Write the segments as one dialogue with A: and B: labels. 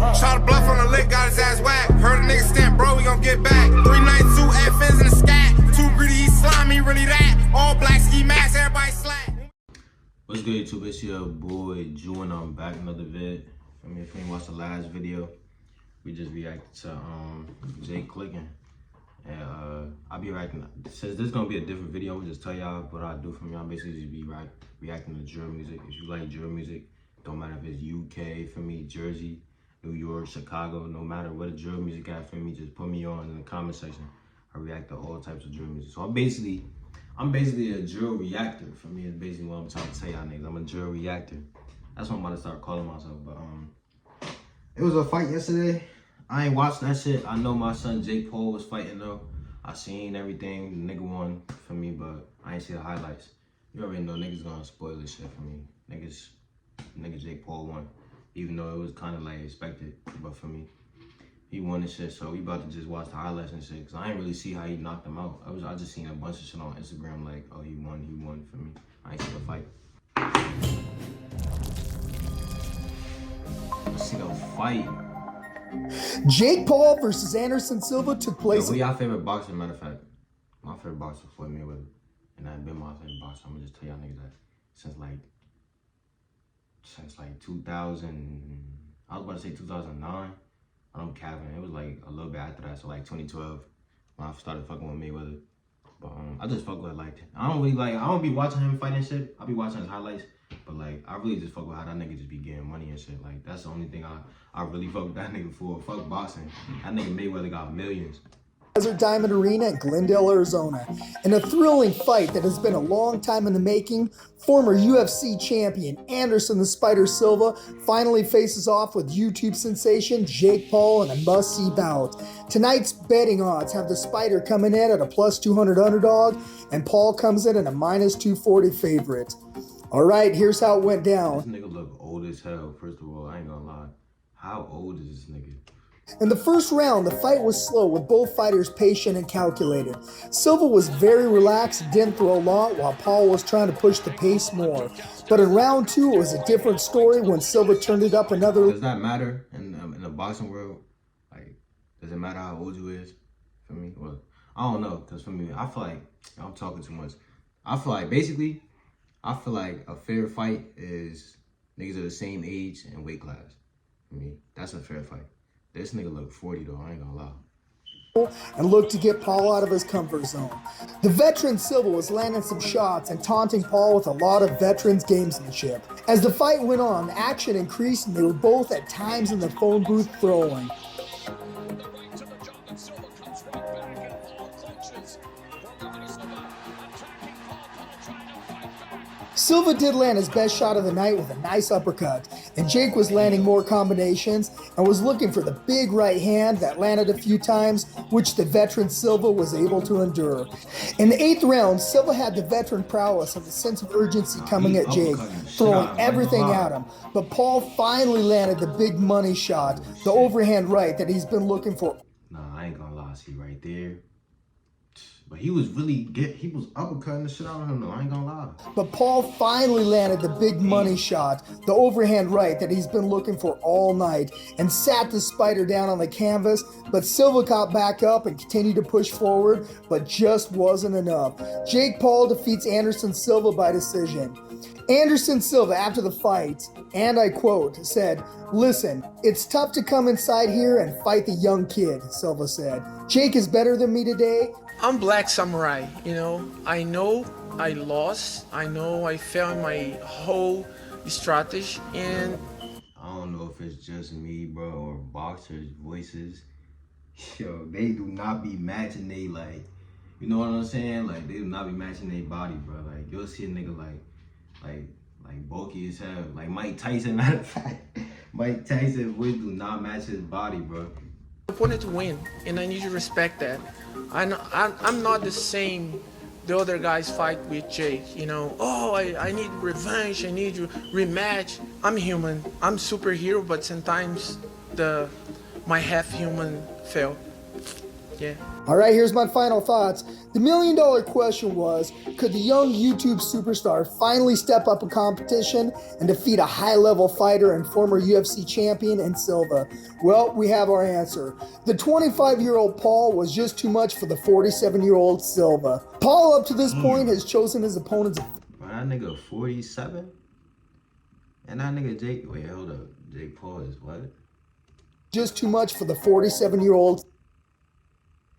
A: Shot a bluff on the lick, got his ass whacked. Heard a nigga stamp, bro, we gon' get back. 392 FNs in the scat. Too greedy, he slimy, really that. All black ski mask, everybody slack.
B: What's good, YouTube? It's your boy Jew, and I'm back another vid. I mean, if you ain't watched the last video, we just reacted to Jake clicking. And I'll be reacting. Since this is gonna be a different video, I'm just tell y'all what I do from y'all. Basically, just be reacting to drill music. If you like drill music, don't matter if it's UK for me, Jersey, New York, Chicago, no matter what the drill music got for me, just put me on in the comment section. I react to all types of drill music. So I'm basically a drill reactor. For me, it's basically what I'm trying to tell y'all niggas. I'm a drill reactor. That's what I'm about to start calling myself. But it was a fight yesterday. I ain't watched that shit. I know my son Jake Paul was fighting though. I seen everything. The nigga won for me, but I ain't see the highlights. You already know niggas gonna spoil this shit for me. Nigga Jake Paul won. Even though it was kind of like expected, but for me, he won this shit. So we about to just watch the highlights and shit. Cause I ain't really see how he knocked him out. I just seen a bunch of shit on Instagram like, oh, he won for me. I ain't see the fight. Let's see the fight.
C: Jake Paul versus Anderson Silva took place.
B: Who y'all favorite boxer? Matter of fact, my favorite boxer was Floyd Mayweather, and I've been my favorite boxer. I'm gonna just tell y'all niggas that since like 2000. I was about to say 2009. I'm capping. It was like a little bit after that, so like 2012 when I started fucking with Mayweather. But I just fuck with like I don't be watching him fight and shit. I be watching his highlights. But like, I really just fuck with how that nigga just be getting money and shit. Like, that's the only thing I really fuck with that nigga for. Fuck boxing. That nigga Mayweather got millions.
C: Desert Diamond Arena in Glendale, Arizona. In a thrilling fight that has been a long time in the making, former UFC champion Anderson the Spider Silva finally faces off with YouTube sensation Jake Paul in a must-see bout. Tonight's betting odds have the Spider coming in at a +200 underdog, and Paul comes in at a -240 favorite. All right, here's how it went down.
B: This nigga look old as hell, first of all. I ain't gonna lie. How old is this nigga?
C: In the first round, the fight was slow with both fighters patient and calculated. Silva was very relaxed and didn't throw a lot while Paul was trying to push the pace more. But in round two, it was a different story when Silva turned it up another.
B: Does that matter in the boxing world? Like, does it matter how old you is? For me? Well, I don't know, because for me, I feel like, I'm talking too much. I feel like a fair fight is niggas of the same age and weight class. For me, that's a fair fight. This nigga look 40 though, I ain't gonna lie.
C: And looked to get Paul out of his comfort zone. The veteran Silva was landing some shots and taunting Paul with a lot of veterans gamesmanship. As the fight went on, the action increased and they were both at times in the phone booth throwing. Silva did land his best shot of the night with a nice uppercut, and Jake was landing more combinations and was looking for the big right hand that landed a few times, which the veteran Silva was able to endure. In the 8th round, Silva had the veteran prowess and the sense of urgency coming at Jake, throwing everything at him. But Paul finally landed the big money shot, the overhand right that he's been looking for.
B: Nah, I ain't gonna lie, see right there. But he was uppercutting the shit out of him though, I ain't gonna lie.
C: But Paul finally landed the big money shot, the overhand right that he's been looking for all night, and sat the Spider down on the canvas, but Silva got back up and continued to push forward, but just wasn't enough. Jake Paul defeats Anderson Silva by decision. Anderson Silva, after the fight, and I quote, said, "Listen, it's tough to come inside here and fight the young kid," Silva said. "Jake is better than me today."
D: I'm Black Samurai, you know. I know I lost. I know I failed in my whole strategy, and
B: I don't know if it's just me, bro, or boxers' voices. Yo, they do not be matching they, like, you know what I'm saying? Like, they do not be matching their body, bro. Like, you'll see a nigga like bulky as hell. Like Mike Tyson, matter of fact. Mike Tyson's voice do not match his body, bro.
D: I wanted to win, and I need to respect that. I'm not the same the other guys fight with Jake, you know. Oh, I need revenge, I need rematch. I'm human, I'm superhero, but sometimes my half human fail. Yeah.
C: All right, here's my final thoughts. The $1 million question was, could the young YouTube superstar finally step up a competition and defeat a high-level fighter and former UFC champion in Silva? Well, we have our answer. The 25-year-old Paul was just too much for the 47-year-old Silva. Paul, up to this point, has chosen his opponents.
B: Bro, that nigga 47? And that nigga Jake, wait, hold up. Jake Paul is what?
C: Just too much for the 47-year-old.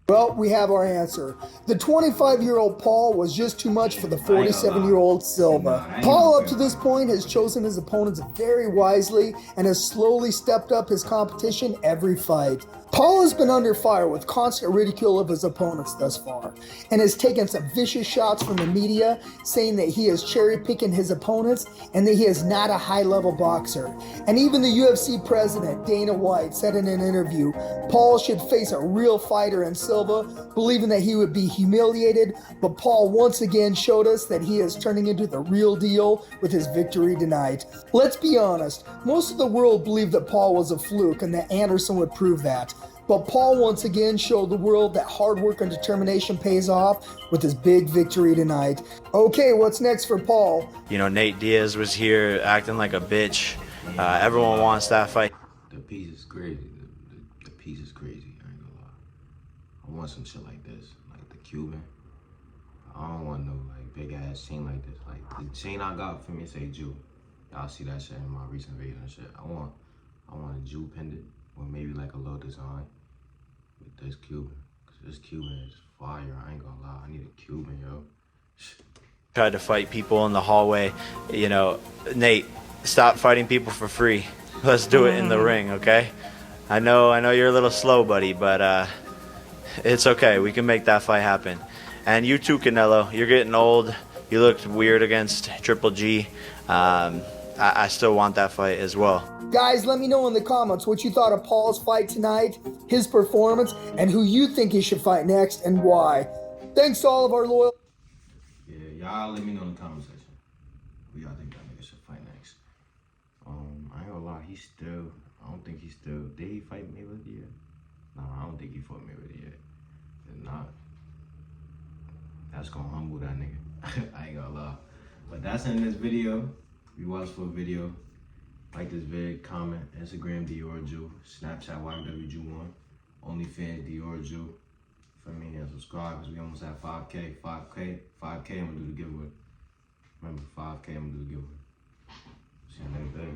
C: Well, we have our answer. The 25-year-old Paul was just too much for the 47-year-old Silva. Paul, up to this point, has chosen his opponents very wisely and has slowly stepped up his competition every fight. Paul has been under fire with constant ridicule of his opponents thus far, and has taken some vicious shots from the media, saying that he is cherry-picking his opponents and that he is not a high-level boxer. And even the UFC president, Dana White, said in an interview, Paul should face a real fighter in Silva, believing that he would be humiliated, but Paul once again showed us that he is turning into the real deal with his victory tonight. Let's be honest, most of the world believed that Paul was a fluke and that Anderson would prove that. But Paul once again showed the world that hard work and determination pays off with his big victory tonight. Okay, what's next for Paul?
E: You know, Nate Diaz was here acting like a bitch. Everyone wants that fight.
B: The piece is crazy. The piece is crazy. I ain't gonna lie. I want some shit like this, like the Cuban. I don't want no like big ass chain like this. Like the chain I got for me say Jew. Y'all see that shit in my recent videos and shit. I want a Jew pendant or maybe like a little design with this Cuban. Cause this Cuban is fire. I ain't gonna lie. I need a Cuban, yo.
E: Tried to fight people in the hallway. You know, Nate, stop fighting people for free. Let's do it in the ring, okay? I know you're a little slow, buddy, but it's okay. We can make that fight happen. And you too, Canelo. You're getting old. You looked weird against Triple G. I still want that fight as well.
C: Guys, let me know in the comments what you thought of Paul's fight tonight, his performance, and who you think he should fight next and why. Thanks to all of our loyal...
B: Yeah, y'all let me know in the comment section who y'all think that nigga should fight next. I ain't gonna lie, I don't think he's still, did he fight Mayweather yet? No, I don't think he fought Mayweather yet. If not, that's gonna humble that nigga. I ain't gonna lie. But that's in this video. We watched for a video. Like this vid, comment, Instagram DiorJew, Snapchat YWJew1, Onlyfans DiorJew. For me, and subscribe because we almost at 5K. 5K, I'm gonna do the giveaway. Remember, 5K, I'm gonna do the giveaway. See you next day.